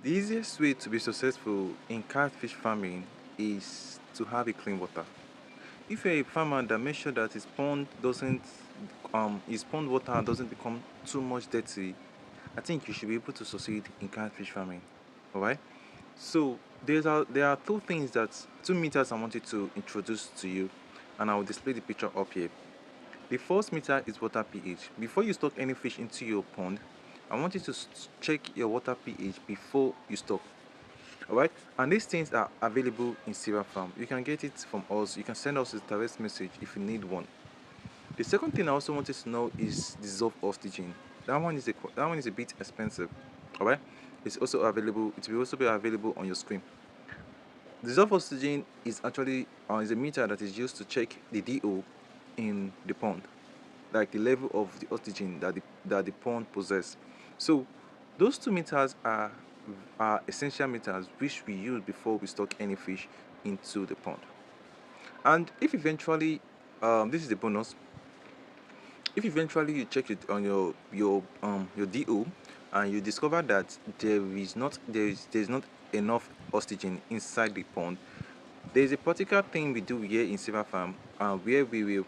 The easiest way to be successful in catfish farming is to have a clean water. If you're a farmer that makes sure that his pond water doesn't become too much dirty, I think you should be able to succeed in catfish farming. Alright? So there are two meters I wanted to introduce to you, and I will display the picture up here. The first meter is water pH. Before you stock any fish into your pond, I want you to check your water pH before you stock. Alright, and these things are available in Sirah Farm. You can get it from us. You can send us a direct message if you need one. The second thing I also wanted to know is dissolved oxygen. That one is a bit expensive. Alright, it's also available. It will also be available on your screen. Dissolved oxygen is actually is a meter that is used to check the DO in the pond, like the level of the oxygen that the pond possess. So those two meters are essential meters which we use before we stock any fish into the pond. And if eventually, this is the bonus, if eventually you check it on your DO and you discover that there is not enough oxygen inside the pond, there is a particular thing we do here in Silver Farm, where we will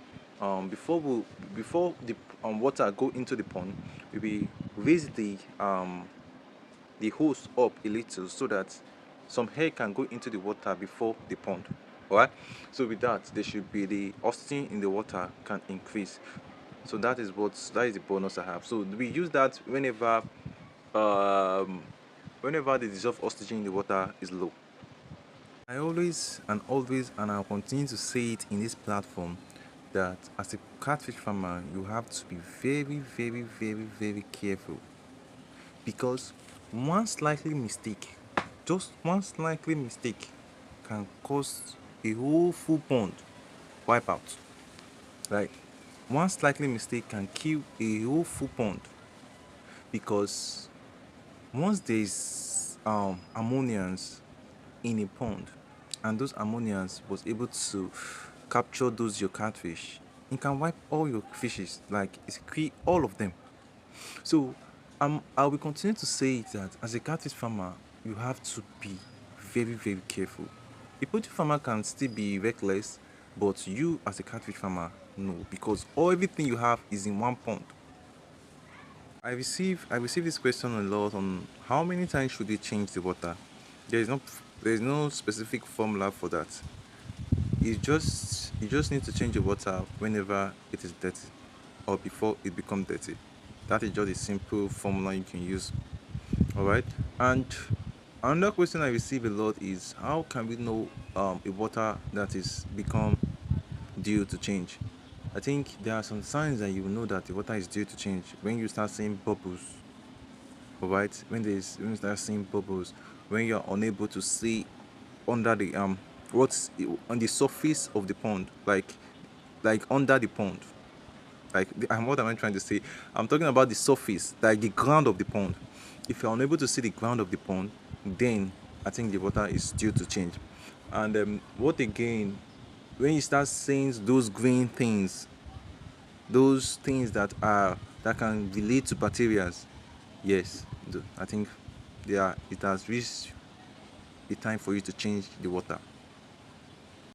before the water go into the pond, we will raise the hose up a little so that some air can go into the water before the pond. Alright, so with that, there should be the oxygen in the water can increase. So that is the bonus I have. So we use that um whenever the dissolved oxygen in the water is low. I always and I'll continue to say it in this platform that as a catfish farmer you have to be very, very, very, very careful, because one slightly mistake, just one slightly mistake, can cause a whole full pond wipe out. Like, one slightly mistake can kill a whole full pond, because once there's ammonians in a pond and those ammonians was able to capture those your catfish, it can wipe all your fishes, like it's kill all of them. So I will continue to say that as a catfish farmer, you have to be very, very careful. A poultry farmer can still be reckless, but you as a catfish farmer, no, because everything you have is in one pond. I receive this question a lot on how many times should they change the water. There is no specific formula for that. You just need to change the water whenever it is dirty or before it becomes dirty. That is just a simple formula you can use. All right. And another question I receive a lot is, how can we know a water that is become due to change? I think there are some signs that you will know that the water is due to change when you start seeing bubbles. All right. When you start seeing bubbles, when you are unable to see under the what's on the surface of the pond, like under the pond. What am I trying to say? I'm talking about the surface, like the ground of the pond. If you're unable to see the ground of the pond, then I think the water is due to change. And what again? When you start seeing those green things, those things that can relate to bacteria, yes, I think it has reached the time for you to change the water.